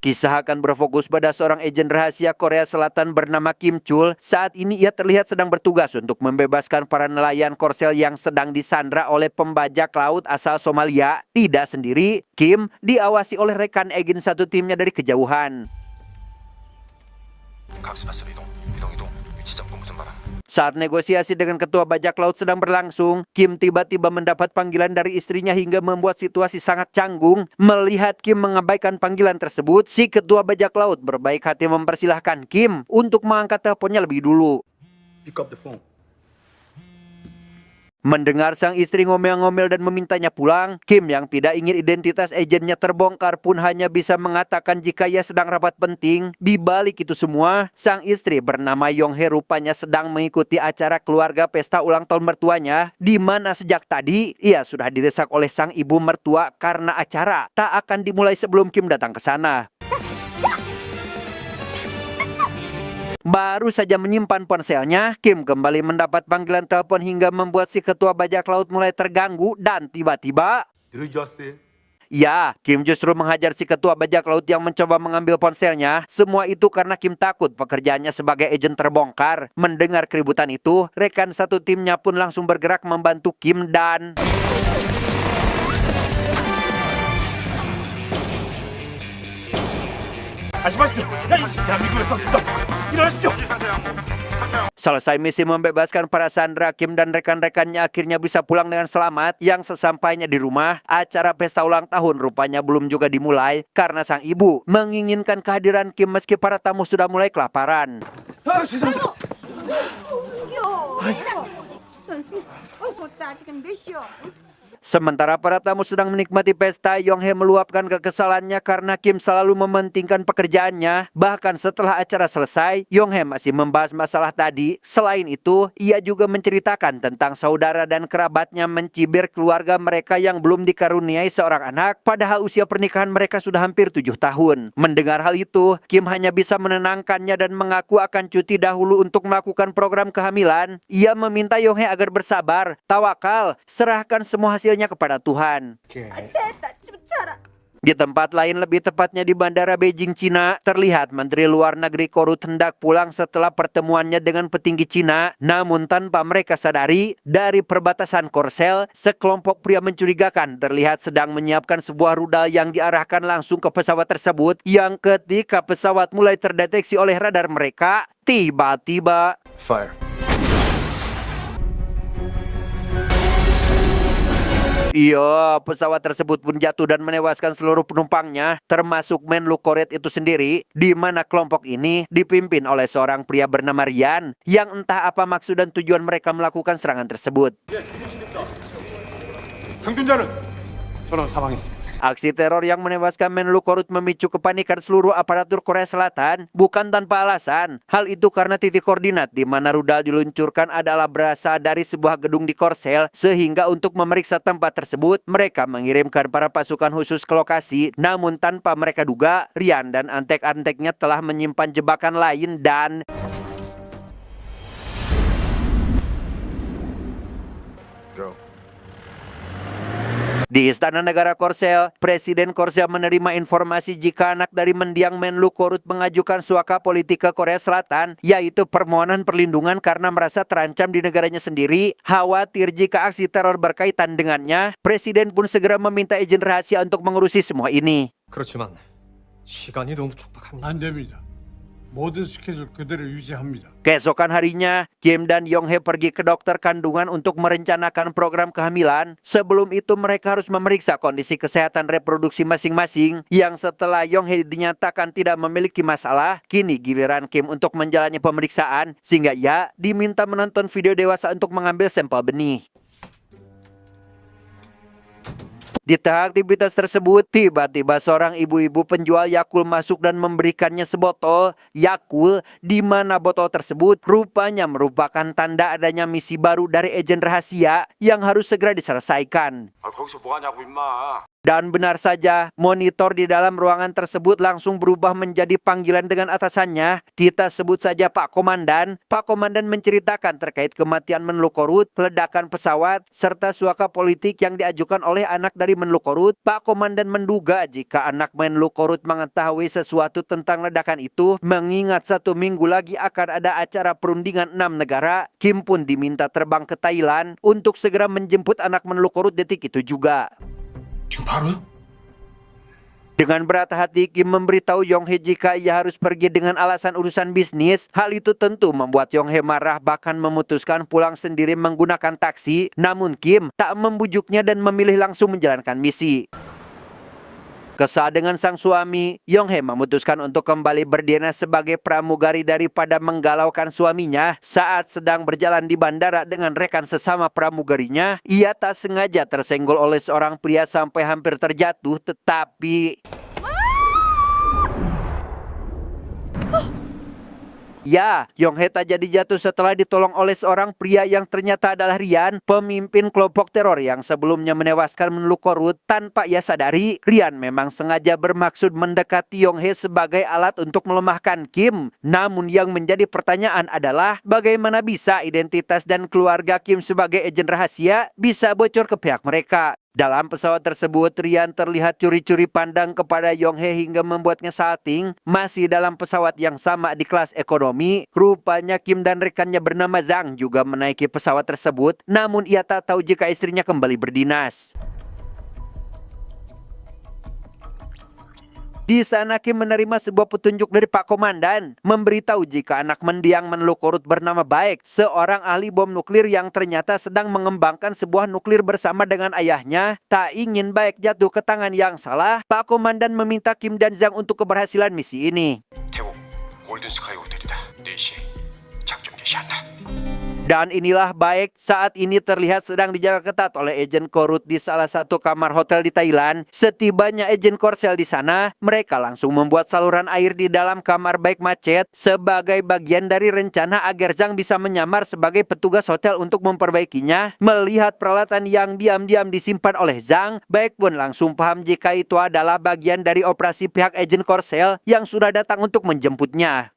Kisah akan berfokus pada seorang agen rahasia Korea Selatan bernama Kim Chul. Saat ini ia terlihat sedang bertugas untuk membebaskan para nelayan Korsel yang sedang disandra oleh pembajak laut asal Somalia. Tidak sendiri, Kim diawasi oleh rekan agen satu timnya dari kejauhan. Saat negosiasi dengan ketua bajak laut sedang berlangsung, Kim tiba-tiba mendapat panggilan dari istrinya hingga membuat situasi sangat canggung. Melihat Kim mengabaikan panggilan tersebut, si ketua bajak laut berbaik hati mempersilahkan Kim untuk mengangkat teleponnya lebih dulu. Pick up the phone. Mendengar sang istri ngomel-ngomel dan memintanya pulang, Kim yang tidak ingin identitas agennya terbongkar pun hanya bisa mengatakan jika ia sedang rapat penting. Di balik itu semua, sang istri bernama Yonghae rupanya sedang mengikuti acara keluarga pesta ulang tahun mertuanya, di mana sejak tadi ia sudah didesak oleh sang ibu mertua karena acara tak akan dimulai sebelum Kim datang ke sana. Baru saja menyimpan ponselnya, Kim kembali mendapat panggilan telepon hingga membuat si ketua bajak laut mulai terganggu dan tiba-tiba... Ya, Kim justru menghajar si ketua bajak laut yang mencoba mengambil ponselnya. Semua itu karena Kim takut pekerjaannya sebagai agen terbongkar. Mendengar keributan itu, rekan satu timnya pun langsung bergerak membantu Kim dan... Selesai misi membebaskan para sandera, Kim dan rekan-rekannya akhirnya bisa pulang dengan selamat. Yang sesampainya di rumah, acara pesta ulang tahun rupanya belum juga dimulai karena sang ibu menginginkan kehadiran Kim meski para tamu sudah mulai kelaparan. Sementara para tamu sedang menikmati pesta, Yonghae meluapkan kekesalannya karena Kim selalu mementingkan pekerjaannya. Bahkan setelah acara selesai, Yonghae masih membahas masalah tadi. Selain itu, ia juga menceritakan tentang saudara dan kerabatnya mencibir keluarga mereka yang belum dikaruniai seorang anak, padahal usia pernikahan mereka sudah hampir 7 tahun. Mendengar hal itu, Kim hanya bisa menenangkannya dan mengaku akan cuti dahulu untuk melakukan program kehamilan. Ia meminta Yonghae agar bersabar, tawakal, serahkan semua hasilnya kepada Tuhan. Di tempat lain, lebih tepatnya di Bandara Beijing, Cina, terlihat Menteri Luar Negeri Korut hendak pulang setelah pertemuannya dengan petinggi Cina. Namun tanpa mereka sadari, dari perbatasan Korsel, sekelompok pria mencurigakan terlihat sedang menyiapkan sebuah rudal yang diarahkan langsung ke pesawat tersebut. Yang ketika pesawat mulai terdeteksi oleh radar mereka, tiba-tiba... Fire. Iya, pesawat tersebut pun jatuh dan menewaskan seluruh penumpangnya, termasuk Menlu Koret itu sendiri, di mana kelompok ini dipimpin oleh seorang pria bernama Ryan, yang entah apa maksud dan tujuan mereka melakukan serangan tersebut. Aksi teror yang menewaskan Menlu Korut memicu kepanikan seluruh aparatur Korea Selatan, bukan tanpa alasan. Hal itu karena titik koordinat di mana rudal diluncurkan adalah berasal dari sebuah gedung di Korsel, sehingga untuk memeriksa tempat tersebut, mereka mengirimkan para pasukan khusus ke lokasi. Namun tanpa mereka duga, Ryan dan antek-anteknya telah menyimpan jebakan lain dan... Di Istana Negara Korsel, Presiden Korsel menerima informasi jika anak dari mendiang Menlu Korut mengajukan suaka politik ke Korea Selatan, yaitu permohonan perlindungan karena merasa terancam di negaranya sendiri. Khawatir jika aksi teror berkaitan dengannya, Presiden pun segera meminta izin rahasia untuk mengurusi semua ini. 그렇지만 시간이 너무 촉박합니다. 안 됩니다. 모든 스케줄 그대로 유지합니다. Keesokan harinya, Kim dan Yonghae pergi ke dokter kandungan untuk merencanakan program kehamilan. Sebelum itu mereka harus memeriksa kondisi kesehatan reproduksi masing-masing. Yang setelah Yonghae dinyatakan tidak memiliki masalah, kini giliran Kim untuk menjalani pemeriksaan, sehingga ia diminta menonton video dewasa untuk mengambil sampel benih. Di tengah aktivitas tersebut, tiba-tiba seorang ibu-ibu penjual Yakult masuk dan memberikannya sebotol Yakult, di mana botol tersebut rupanya merupakan tanda adanya misi baru dari agen rahasia yang harus segera diselesaikan. Dan benar saja, monitor di dalam ruangan tersebut langsung berubah menjadi panggilan dengan atasannya. Kita sebut saja Pak Komandan. Pak Komandan menceritakan terkait kematian Menlu Korut, ledakan pesawat, serta suaka politik yang diajukan oleh anak dari Menlu Korut. Pak Komandan menduga jika anak Menlu Korut mengetahui sesuatu tentang ledakan itu, mengingat 1 minggu lagi akan ada acara perundingan 6 negara, Kim pun diminta terbang ke Thailand untuk segera menjemput anak Menlu Korut detik itu juga. 지금 바로요? Dengan berat hati, Kim memberitahu Yong-hee jika ia harus pergi dengan alasan urusan bisnis. Hal itu tentu membuat Yong-hee marah, bahkan memutuskan pulang sendiri menggunakan taksi. Namun Kim tak membujuknya dan memilih langsung menjalankan misi. Kesal dengan sang suami, Yong-hee memutuskan untuk kembali berdinas sebagai pramugari daripada menggalaukan suaminya. Saat sedang berjalan di bandara dengan rekan sesama pramugarinya, ia tak sengaja tersenggol oleh seorang pria sampai hampir terjatuh, tetapi ya, Yong-hee tak jadi jatuh setelah ditolong oleh seorang pria yang ternyata adalah Rian, pemimpin kelompok teror yang sebelumnya menewaskan Menlu Korut. Tanpa ia sadari, Rian memang sengaja bermaksud mendekati Yong-hee sebagai alat untuk melemahkan Kim. Namun yang menjadi pertanyaan adalah bagaimana bisa identitas dan keluarga Kim sebagai agen rahasia bisa bocor ke pihak mereka. Dalam pesawat tersebut, Rian terlihat curi-curi pandang kepada Yong-hee hingga membuatnya salting. Masih dalam pesawat yang sama di kelas ekonomi, rupanya Kim dan rekannya bernama Zhang juga menaiki pesawat tersebut. Namun ia tak tahu jika istrinya kembali berdinas. Di sana Kim menerima sebuah petunjuk dari Pak Komandan, memberitahu jika anak mendiang Menlu Korut bernama Baek, seorang ahli bom nuklir yang ternyata sedang mengembangkan sebuah nuklir bersama dengan ayahnya. Tak ingin Baek jatuh ke tangan yang salah, Pak Komandan meminta Kim dan Zhang untuk keberhasilan misi ini. 태국 골든스카이 호텔이다. 4시에 작전 개시한다. Dan inilah Baek saat ini terlihat sedang dijaga ketat oleh agen Korut di salah satu kamar hotel di Thailand. Setibanya agen Korsel di sana, mereka langsung membuat saluran air di dalam kamar Baek macet sebagai bagian dari rencana agar Zhang bisa menyamar sebagai petugas hotel untuk memperbaikinya. Melihat peralatan yang diam-diam disimpan oleh Zhang, Baek pun langsung paham jika itu adalah bagian dari operasi pihak agen Korsel yang sudah datang untuk menjemputnya.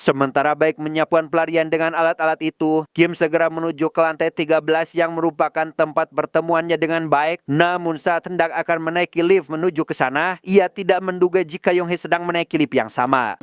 Sementara Baek menyiapkan pelarian dengan alat-alat itu, Kim segera menuju ke lantai 13 yang merupakan tempat pertemuannya dengan Baek. Namun saat hendak akan menaiki lift menuju ke sana, ia tidak menduga jika Yong-hee sedang menaiki lift yang sama.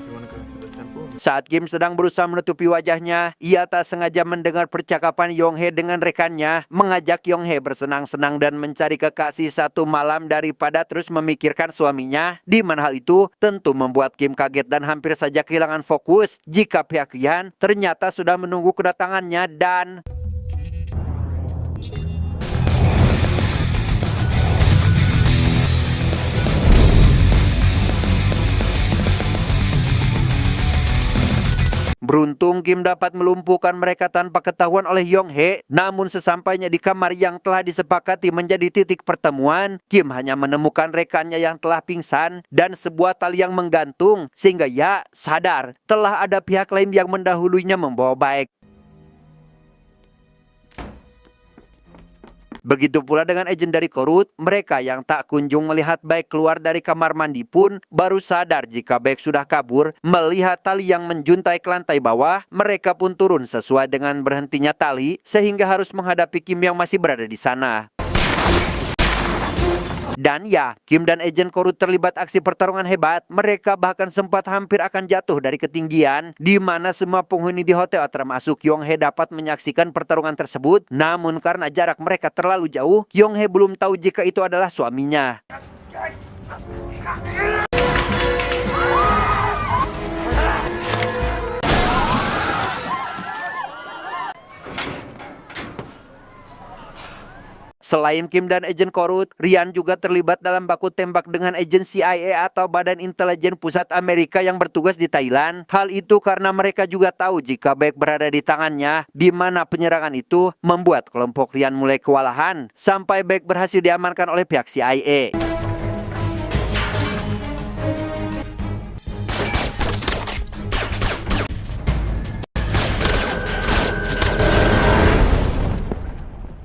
Saat Kim sedang berusaha menutupi wajahnya, ia tak sengaja mendengar percakapan Yong-hee dengan rekannya, mengajak Yong-hee bersenang-senang dan mencari kekasih satu malam daripada terus memikirkan suaminya. Di mana hal itu tentu membuat Kim kaget dan hampir saja kehilangan fokus jika pihak Rian ternyata sudah menunggu kedatangannya dan beruntung Kim dapat melumpuhkan mereka tanpa ketahuan oleh Yong-hee. Namun sesampainya di kamar yang telah disepakati menjadi titik pertemuan, Kim hanya menemukan rekannya yang telah pingsan dan sebuah tali yang menggantung, sehingga ia sadar telah ada pihak lain yang mendahulunya membawa Baek. Begitu pula dengan agen dari Korut, mereka yang tak kunjung melihat Baek keluar dari kamar mandi pun baru sadar jika Baek sudah kabur. Melihat tali yang menjuntai ke lantai bawah, mereka pun turun sesuai dengan berhentinya tali sehingga harus menghadapi Kim yang masih berada di sana. Dan ya, Kim dan agen Korut terlibat aksi pertarungan hebat. Mereka bahkan sempat hampir akan jatuh dari ketinggian, di mana semua penghuni di hotel termasuk Yong-hee dapat menyaksikan pertarungan tersebut. Namun karena jarak mereka terlalu jauh, Yong-hee belum tahu jika itu adalah suaminya. Selain Kim dan agen Korut, Rian juga terlibat dalam baku tembak dengan agen CIA atau Badan Intelijen Pusat Amerika yang bertugas di Thailand. Hal itu karena mereka juga tahu jika Baek berada di tangannya, di mana penyerangan itu membuat kelompok Rian mulai kewalahan, sampai Baek berhasil diamankan oleh pihak CIA.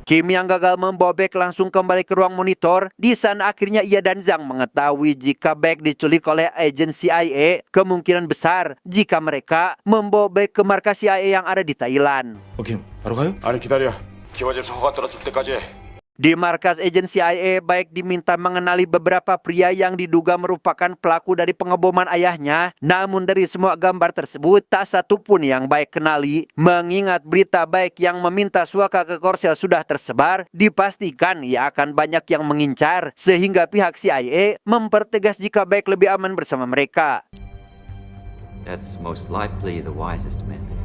Kim yang gagal membobek langsung kembali ke ruang monitor. Di sana akhirnya ia dan Zhang mengetahui jika Baek diculik oleh agen CIA. Kemungkinan besar jika mereka membobek ke markas CIA yang ada di Thailand. 오케이, 바로 가요? 아니 기다려. 기와집에서 허가 떨어질 때까지 해. Di markas agen CIA, Baek diminta mengenali beberapa pria yang diduga merupakan pelaku dari pengeboman ayahnya. Namun dari semua gambar tersebut, tak satu pun yang Baek kenali. Mengingat berita Baek yang meminta Suaka ke Korsel sudah tersebar, dipastikan ia akan banyak yang mengincar. Sehingga pihak CIA mempertegas jika Baek lebih aman bersama mereka. That's most likely the wisest method.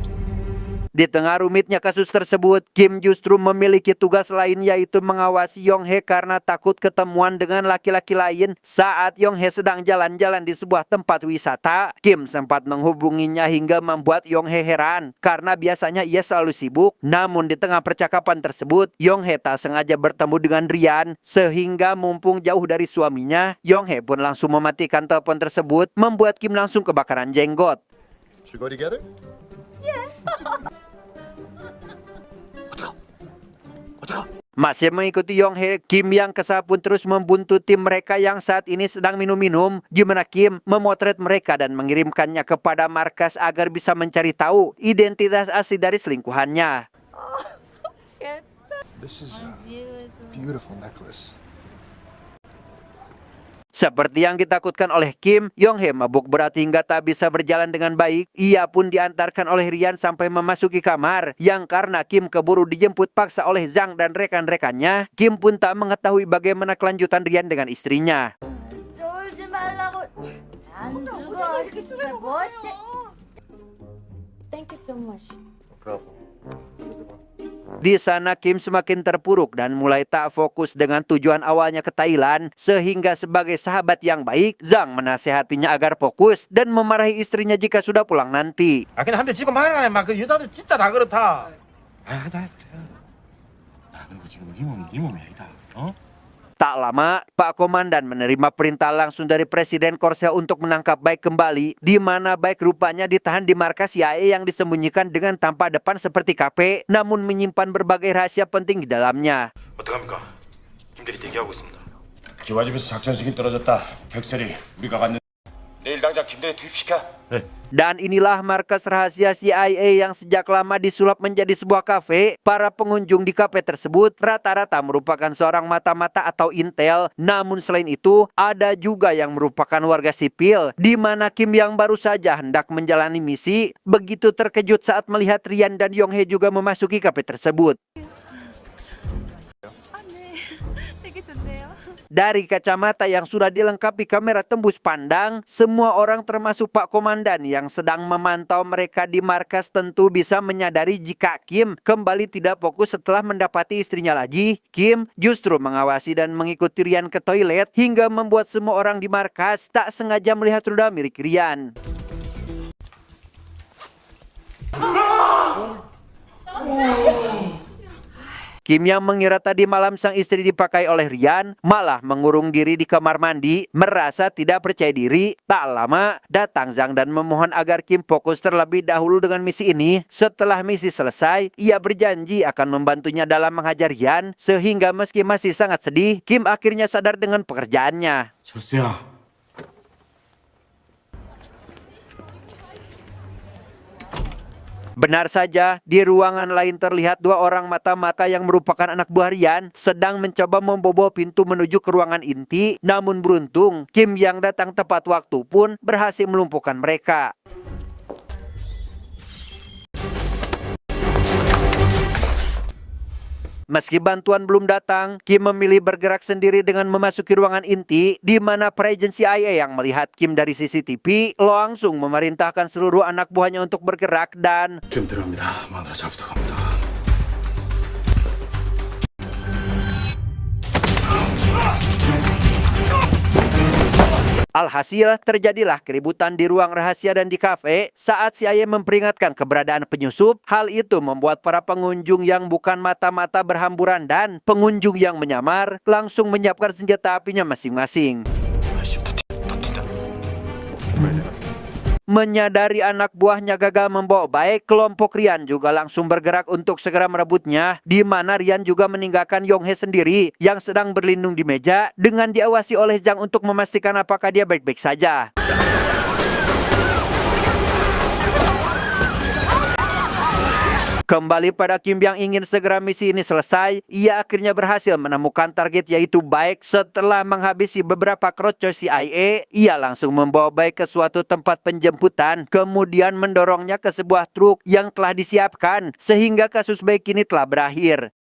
Di tengah rumitnya kasus tersebut, Kim justru memiliki tugas lain yaitu mengawasi Yong-hae karena takut ketemuan dengan laki-laki lain. Saat Yong-hae sedang jalan-jalan di sebuah tempat wisata, Kim sempat menghubunginya hingga membuat Yong-hae heran karena biasanya ia selalu sibuk. Namun di tengah percakapan tersebut, Yong-hae tak sengaja bertemu dengan Ryan sehingga mumpung jauh dari suaminya, Yong-hae pun langsung mematikan telepon tersebut membuat Kim langsung kebakaran jenggot. Should we go together? Masih mengikuti Yong-hae, Kim yang kesal pun terus membuntuti mereka yang saat ini sedang minum-minum. Gimana Kim memotret mereka dan mengirimkannya kepada markas agar bisa mencari tahu identitas asli dari selingkuhannya. This is a beautiful necklace. Seperti yang ditakutkan oleh Kim, Yong-hae mabuk berat hingga tak bisa berjalan dengan baik. Ia pun diantarkan oleh Ryan sampai memasuki kamar. Yang karena Kim keburu dijemput paksa oleh Zhang dan rekan-rekannya, Kim pun tak mengetahui bagaimana kelanjutan Ryan dengan istrinya. 쫄지 말라고. 안 죽어. 뭐지? Thank you so much. No problem. Di sana Kim semakin terpuruk dan mulai tak fokus dengan tujuan awalnya ke Thailand. Sehingga sebagai sahabat yang baik, Zhang menasehatinya agar fokus dan memarahi istrinya jika sudah pulang nanti. 아 근데 한 대 지금 말이야 막그 여자들 진짜 다 그렇다. 아, 하자. 그리고 지금 네 몸이 아니다. 어? Tak lama, Pak Komandan menerima perintah langsung dari Presiden Korsel untuk menangkap Baek kembali, di mana Baek rupanya ditahan di markas CIA yang disembunyikan dengan tampak depan seperti kafe, namun menyimpan berbagai rahasia penting di dalamnya. 어떡합니까? 김대리 대기하고 있습니다. 기와집에서 작전 시기 떨어졌다. 백설이 우리가 갔는 내일 당장 김대리 투입시켜. Dan inilah markas rahasia CIA yang sejak lama disulap menjadi sebuah kafe. Para pengunjung di kafe tersebut rata-rata merupakan seorang mata-mata atau intel. Namun selain itu, ada juga yang merupakan warga sipil, di mana Kim yang baru saja hendak menjalani misi, begitu terkejut saat melihat Ryan dan Yong-hae juga memasuki kafe tersebut. Dari kacamata yang sudah dilengkapi kamera tembus pandang, semua orang termasuk Pak Komandan yang sedang memantau mereka di markas tentu bisa menyadari jika Kim kembali tidak fokus setelah mendapati istrinya lagi. Kim justru mengawasi dan mengikuti Ryan ke toilet hingga membuat semua orang di markas tak sengaja melihat rudal milik Ryan. Kim yang mengira tadi malam sang istri dipakai oleh Ryan malah mengurung diri di kamar mandi, merasa tidak percaya diri. Tak lama datang Zhang dan memohon agar Kim fokus terlebih dahulu dengan misi ini. Setelah misi selesai, ia berjanji akan membantunya dalam menghajar Ryan, sehingga meski masih sangat sedih, Kim akhirnya sadar dengan pekerjaannya. 철수야. Benar saja, di ruangan lain terlihat dua orang mata-mata yang merupakan anak buah Ryan sedang mencoba membobol pintu menuju ke ruangan inti. Namun beruntung, Kim yang datang tepat waktu pun berhasil melumpuhkan mereka. Meski bantuan belum datang, Kim memilih bergerak sendiri dengan memasuki ruangan inti, di mana para agen CIA yang melihat Kim dari CCTV langsung memerintahkan seluruh anak buahnya untuk bergerak dan 지금 들어갑니다. 마누라 잘 부탁합니다. alhasil terjadilah keributan di ruang rahasia dan di kafe saat CIA memperingatkan keberadaan penyusup. Hal itu membuat para pengunjung yang bukan mata-mata berhamburan dan pengunjung yang menyamar langsung menyiapkan senjata apinya masing-masing. Menyadari anak buahnya gagal membawa Baek, kelompok Ryan juga langsung bergerak untuk segera merebutnya, di mana Ryan juga meninggalkan Yong-hae sendiri yang sedang berlindung di meja dengan diawasi oleh Jang untuk memastikan apakah dia baik-baik saja. Kembali pada Kim yang ingin segera misi ini selesai, ia akhirnya berhasil menemukan target yaitu Baek. Setelah menghabisi beberapa kroco CIA, ia langsung membawa Baek ke suatu tempat penjemputan, kemudian mendorongnya ke sebuah truk yang telah disiapkan, sehingga kasus Baek ini telah berakhir.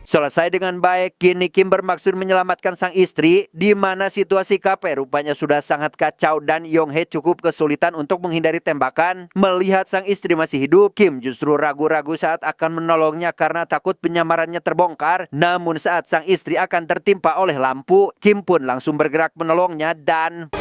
Selesai dengan baik, kini Kim bermaksud menyelamatkan sang istri, di mana situasi KP rupanya sudah sangat kacau dan Yong-hae cukup kesulitan untuk menghindari tembakan. Melihat sang istri masih hidup, Kim justru ragu-ragu saat akan menolongnya karena takut penyamarannya terbongkar. Namun saat sang istri akan tertimpa oleh lampu, Kim pun langsung bergerak menolongnya dan...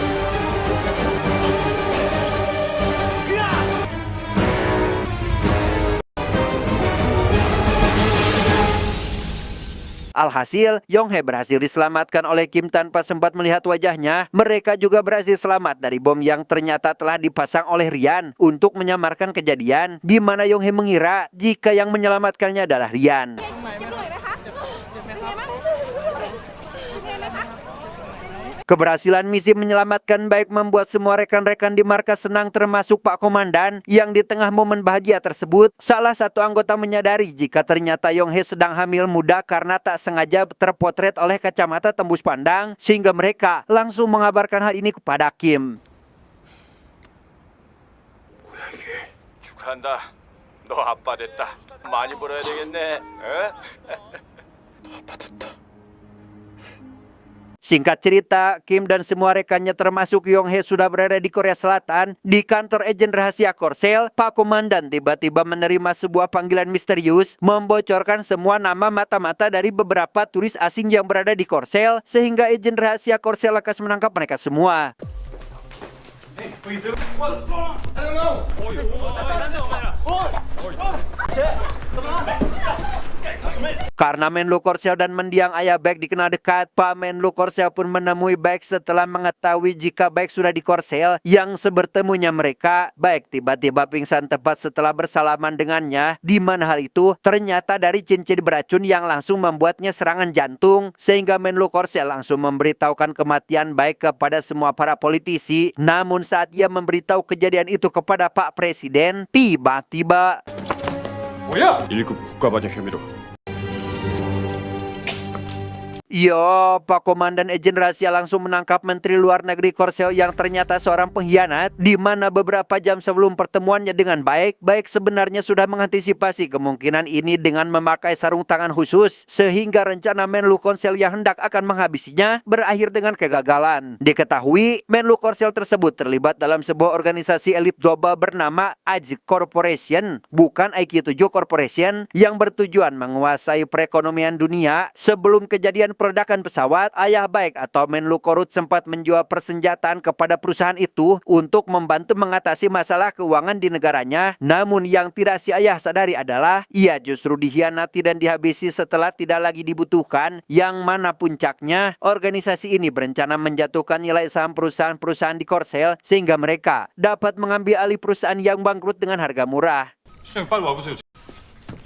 Alhasil, Yong-hae berhasil diselamatkan oleh Kim tanpa sempat melihat wajahnya. Mereka juga berhasil selamat dari bom yang ternyata telah dipasang oleh Ryan untuk menyamarkan kejadian, di mana Yong-hae mengira jika yang menyelamatkannya adalah Ryan. Keberhasilan misi menyelamatkan Baek membuat semua rekan-rekan di markas senang termasuk Pak Komandan yang di tengah momen bahagia tersebut, salah satu anggota menyadari jika ternyata Yong-hae sedang hamil muda karena tak sengaja terpotret oleh kacamata tembus pandang, sehingga mereka langsung mengabarkan hal ini kepada Kim. 축하한다. 너 아빠 됐다. 많이 벌어야 되겠네. 아빠 됐다. Singkat cerita, Kim dan semua rekannya termasuk Yong-hae sudah berada di Korea Selatan. Di kantor agen rahasia Korsel, Pak Komandan tiba-tiba menerima sebuah panggilan misterius, membocorkan semua nama mata-mata dari beberapa turis asing yang berada di Korsel, sehingga agen rahasia Korsel lekas menangkap mereka semua. Karena Menlu Korsel dan mendiang ayah Baek dikenal dekat, Pak Menlu Korsel pun menemui Baek setelah mengetahui jika Baek sudah di Korsel. Yang sebertemunya mereka, Baek tiba-tiba pingsan tepat setelah bersalaman dengannya, di mana hal itu ternyata dari cincin beracun yang langsung membuatnya serangan jantung, sehingga Menlu Korsel langsung memberitahukan kematian Baek kepada semua para politisi. Namun saat ia memberitahu kejadian itu kepada Pak Presiden, tiba-tiba... 뭐야? 1급 국가반영 혐의로. Yo, Pak Komandan agen rahasia langsung menangkap Menteri Luar Negeri Korsel yang ternyata seorang pengkhianat, di mana beberapa jam sebelum pertemuannya dengan Baek, Baek sebenarnya sudah mengantisipasi kemungkinan ini dengan memakai sarung tangan khusus, sehingga rencana Menlu Korsel yang hendak akan menghabisinya berakhir dengan kegagalan. Diketahui, Menlu Korsel tersebut terlibat dalam sebuah organisasi elit global bernama AJ Corporation, bukan IQ7 Corporation, yang bertujuan menguasai perekonomian dunia. Sebelum kejadian peledakan pesawat, ayah Baek atau Menlu Korut sempat menjual persenjataan kepada perusahaan itu untuk membantu mengatasi masalah keuangan di negaranya. Namun yang tidak si ayah sadari adalah ia justru dikhianati dan dihabisi setelah tidak lagi dibutuhkan, yang mana puncaknya organisasi ini berencana menjatuhkan nilai saham perusahaan-perusahaan di Korsel sehingga mereka dapat mengambil alih perusahaan yang bangkrut dengan harga murah. 시장님 빨리 와보세요.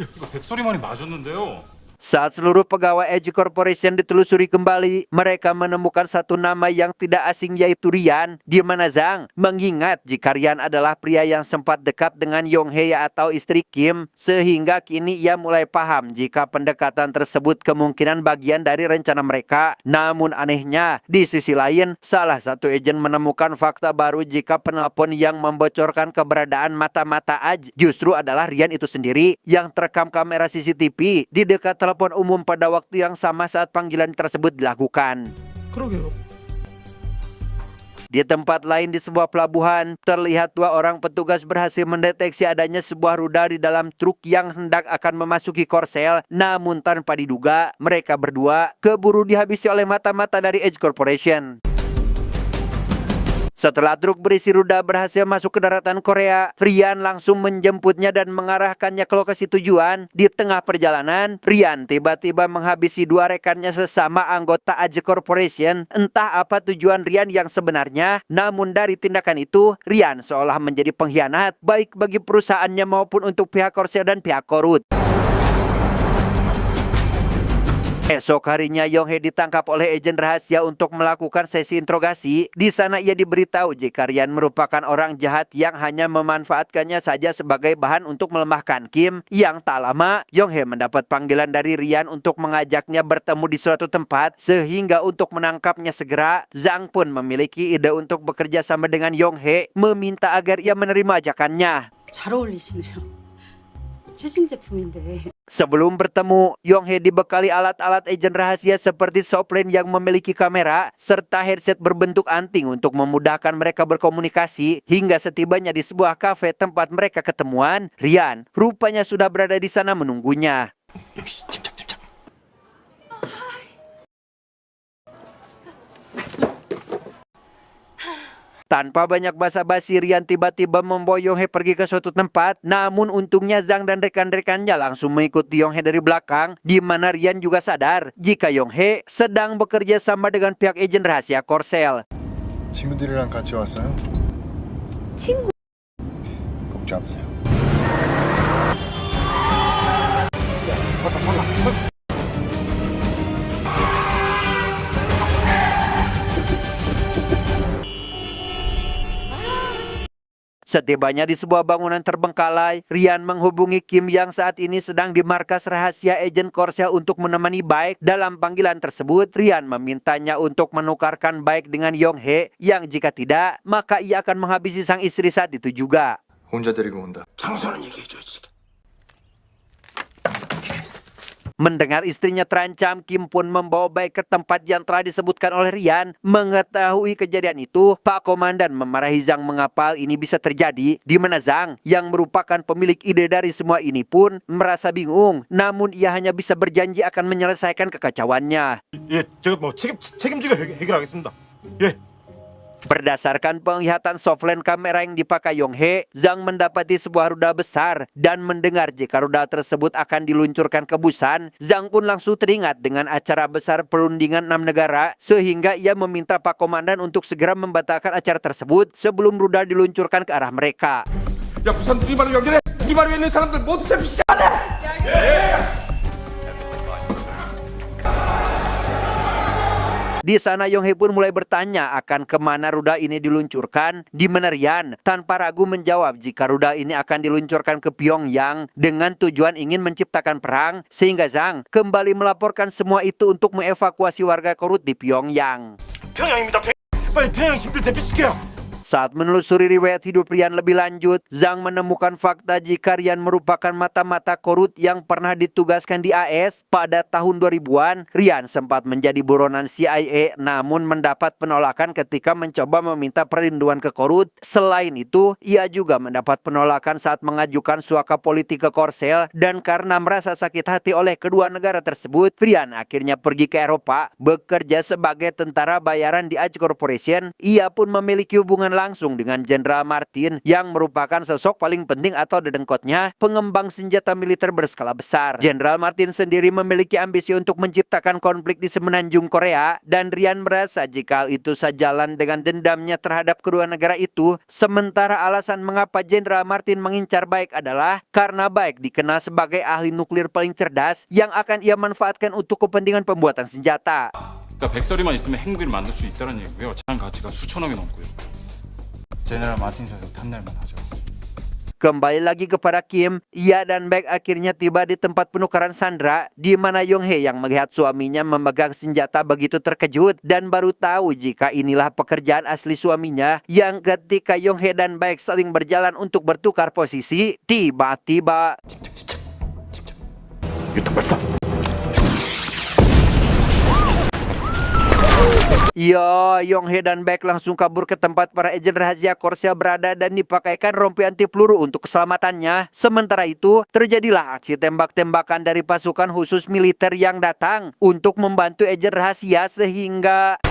이거 백설이만이 맞았는데요. Saat seluruh pegawai AJ Corporation ditelusuri kembali, mereka menemukan satu nama yang tidak asing yaitu Ryan, di mana Zhang mengingat jika Ryan adalah pria yang sempat dekat dengan Yong-hae atau istri Kim, sehingga kini ia mulai paham jika pendekatan tersebut kemungkinan bagian dari rencana mereka. Namun anehnya, di sisi lain, salah satu agen menemukan fakta baru jika penelpon yang membocorkan keberadaan mata-mata AJ justru adalah Ryan itu sendiri yang terekam kamera CCTV di dekat telepon umum pada waktu yang sama saat panggilan tersebut dilakukan. Di tempat lain di sebuah pelabuhan, terlihat dua orang petugas berhasil mendeteksi adanya sebuah rudal di dalam truk yang hendak akan memasuki Korsel. Namun tanpa diduga, mereka berdua keburu dihabisi oleh mata-mata dari AJ Corporation. Setelah truk berisi rudal berhasil masuk ke daratan Korea, Ryan langsung menjemputnya dan mengarahkannya ke lokasi tujuan. Di tengah perjalanan, Ryan tiba-tiba menghabisi dua rekannya sesama anggota AJ Corporation. Entah apa tujuan Ryan yang sebenarnya, namun dari tindakan itu, Ryan seolah menjadi pengkhianat, baik bagi perusahaannya maupun untuk pihak Korsel dan pihak Korut. Esok harinya Yong-hee ditangkap oleh agen rahasia untuk melakukan sesi interogasi. Di sana ia diberitahu jika Ryan merupakan orang jahat yang hanya memanfaatkannya saja sebagai bahan untuk melemahkan Kim. Yang tak lama, Yong-hee mendapat panggilan dari Ryan untuk mengajaknya bertemu di suatu tempat, sehingga untuk menangkapnya segera, Zhang pun memiliki ide untuk bekerja sama dengan Yong-hee, meminta agar ia menerima ajakannya. 잘 어울리시네요. 최신 제품인데. Sebelum bertemu, Yong-hee dibekali alat-alat agen rahasia seperti softplane yang memiliki kamera serta headset berbentuk anting untuk memudahkan mereka berkomunikasi. Hingga setibanya di sebuah kafe tempat mereka ketemuan, Ryan rupanya sudah berada di sana menunggunya. Tanpa banyak basa-basi, Ryan tiba-tiba membawa Yong-hee pergi ke suatu tempat. Namun untungnya Zhang dan rekan-rekannya langsung mengikuti Yong-hee dari belakang, di mana Ryan juga sadar jika Yong-hee sedang bekerja sama dengan pihak agen rahasia Korsel. 친구들이랑 같이 왔어요? 친구. 꼭 잡으세요. Setibanya di sebuah bangunan terbengkalai, Ryan menghubungi Kim yang saat ini sedang di markas rahasia agen Korsel untuk menemani Baek. Dalam panggilan tersebut, Ryan memintanya untuk menukarkan Baek dengan Yong-hee, yang jika tidak, maka ia akan menghabisi sang istri saat itu juga. 혼자 데리고 온다. 장소는 얘기해줘야지. Mendengar istrinya terancam, Kim pun membawa Baek ke tempat yang telah disebutkan oleh Ryan. Mengetahui kejadian itu, Pak Komandan memarahi Zhang mengapa hal ini bisa terjadi, di mana Zhang yang merupakan pemilik ide dari semua ini pun merasa bingung. Namun ia hanya bisa berjanji akan menyelesaikan kekacauannya. 예, 제가 뭐 책임지고 해결하겠습니다. 예. Berdasarkan penglihatan softline kamera yang dipakai Yong-hee, Zhang mendapati sebuah rudal besar dan mendengar jika rudal tersebut akan diluncurkan ke Busan. Zhang pun langsung teringat dengan acara besar perundingan 6 negara, sehingga ia meminta Pak Komandan untuk segera membatalkan acara tersebut sebelum rudal diluncurkan ke arah mereka. 야, 부산 리바로 연결해. 리바로에 있는 사람들 모두 대피시켜. Di sana Yong-hee pun mulai bertanya akan kemana rudal ini diluncurkan, di mana Ryan tanpa ragu menjawab jika rudal ini akan diluncurkan ke Pyongyang dengan tujuan ingin menciptakan perang, sehingga Zhang kembali melaporkan semua itu untuk mengevakuasi warga Korut di Pyongyang. 평양입니다. 빨리 평양 힘들 대피시켜요. Saat menelusuri riwayat hidup Ryan lebih lanjut, Zhang menemukan fakta jika Ryan merupakan mata-mata Korut yang pernah ditugaskan di AS. Pada tahun 2000-an, Ryan sempat menjadi buronan CIA namun mendapat penolakan ketika mencoba meminta perlindungan ke Korut. Selain itu, ia juga mendapat penolakan saat mengajukan suaka politik ke Korsel, dan karena merasa sakit hati oleh kedua negara tersebut, Ryan akhirnya pergi ke Eropa, bekerja sebagai tentara bayaran di AJ Corporation. Ia pun memiliki hubungan langsung dengan Jenderal Martin yang merupakan sosok paling penting atau dedengkotnya pengembang senjata militer berskala besar. Jenderal Martin sendiri memiliki ambisi untuk menciptakan konflik di semenanjung Korea, dan Ryan merasa jika hal itu sejalan dengan dendamnya terhadap kedua negara itu. Sementara alasan mengapa Jenderal Martin mengincar Baek adalah karena Baek dikenal sebagai ahli nuklir paling cerdas yang akan ia manfaatkan untuk kepentingan pembuatan senjata. 그러니까 백설이만 있으면 핵무기를 만들 수 있다는 얘기고요. 자산 가치가 수천억이 넘고요. 제너럴 마틴 선수 탐낼만 하죠. Kembali lagi kepada Kim, ia dan Baek akhirnya tiba di tempat penukaran sandera, di mana Yong-hee yang melihat suaminya memegang senjata begitu terkejut dan baru tahu jika inilah pekerjaan asli suaminya. Yang ketika Yong-hee dan Baek saling berjalan untuk bertukar posisi, tiba-tiba Yong-hee dan Baek langsung kabur ke tempat para agen rahasia Korsel berada dan dipakaikan rompi anti peluru untuk keselamatannya. Sementara itu, terjadilah aksi tembak-tembakan dari pasukan khusus militer yang datang untuk membantu agen rahasia, sehingga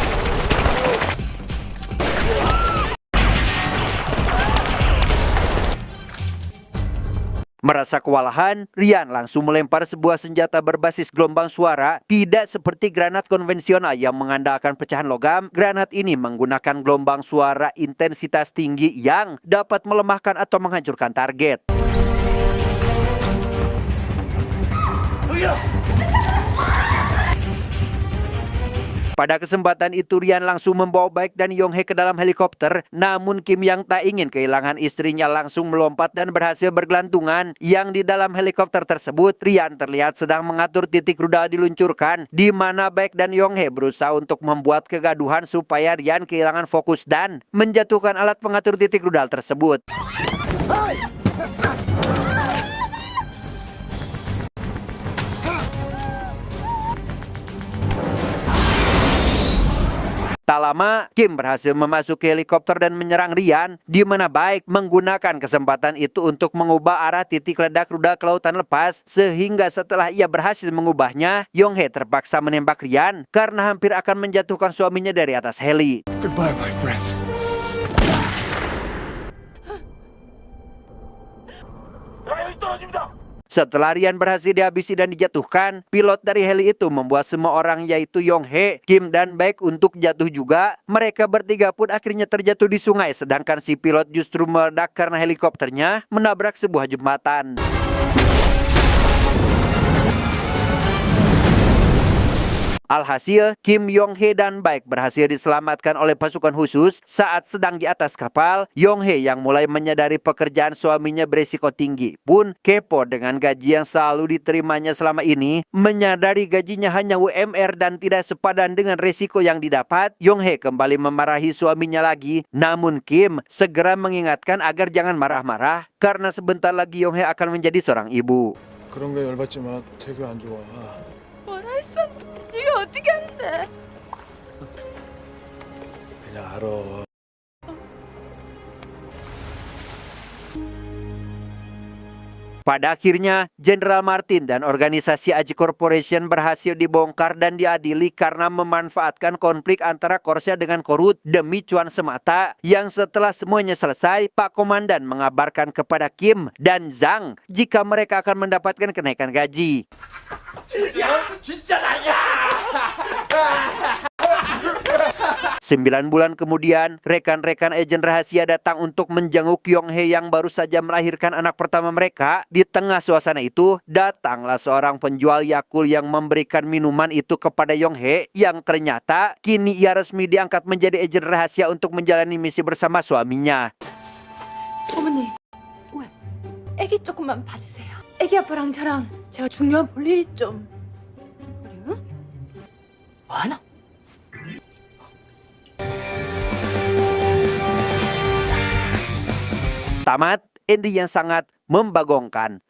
Merasa kewalahan, Rian langsung melempar sebuah senjata berbasis gelombang suara. Tidak seperti granat konvensional yang mengandalkan pecahan logam, granat ini menggunakan gelombang suara intensitas tinggi yang dapat melemahkan atau menghancurkan target. Pada kesempatan itu Rian langsung membawa Baek dan Yong-hye ke dalam helikopter. Namun Kim yang tak ingin kehilangan istrinya langsung melompat dan berhasil bergelantungan. Yang di dalam helikopter tersebut Rian terlihat sedang mengatur titik rudal diluncurkan, di mana Baek dan Yong-hye berusaha untuk membuat kegaduhan supaya Rian kehilangan fokus dan menjatuhkan alat pengatur titik rudal tersebut. Tak lama, Kim berhasil memasuki helikopter dan menyerang Rian, di mana Baek menggunakan kesempatan itu untuk mengubah arah titik ledak rudal ke lautan lepas, sehingga setelah ia berhasil mengubahnya, Yong-hye terpaksa menembak Rian karena hampir akan menjatuhkan suaminya dari atas heli. Goodbye, my friend. Setelah Rian berhasil dihabisi dan dijatuhkan, pilot dari heli itu membuat semua orang yaitu Yong-hye, Kim, dan Baek untuk jatuh juga. Mereka bertiga pun akhirnya terjatuh di sungai, sedangkan si pilot justru meledak karena helikopternya menabrak sebuah jembatan. Alhasil, Kim, Yong-hye, dan Baek berhasil diselamatkan oleh pasukan khusus saat sedang di atas kapal. Yong-hye yang mulai menyadari pekerjaan suaminya berisiko tinggi pun kepo dengan gaji yang selalu diterimanya selama ini. Menyadari gajinya hanya UMR dan tidak sepadan dengan risiko yang didapat, Yong-hye kembali memarahi suaminya lagi. Namun Kim segera mengingatkan agar jangan marah-marah karena sebentar lagi Yong-hye akan menjadi seorang ibu. 그런 거 열받지 마. 되게 안 좋아. 뭐라 했어? 네가 어떻게 하는데? 그냥 알아. Pada akhirnya, Jenderal Martin dan organisasi Aji Corporation berhasil dibongkar dan diadili karena memanfaatkan konflik antara Korsya dengan Korut demi cuan semata. Yang setelah semuanya selesai, Pak Komandan mengabarkan kepada Kim dan Zhang jika mereka akan mendapatkan kenaikan gaji. 9 bulan kemudian, rekan-rekan agen rahasia datang untuk menjenguk Yong-hye yang baru saja melahirkan anak pertama mereka. Di tengah suasana itu, datanglah seorang penjual Yakult yang memberikan minuman itu kepada Yong-hye, yang ternyata kini ia resmi diangkat menjadi agen rahasia untuk menjalani misi bersama suaminya. 어머니, 왜? 애기 조금만 봐주세요. 애기 아빠랑 저랑 제가 중요한 볼일이 좀. 그래요? 뭐하나? Tamat, ending yang sangat membagongkan.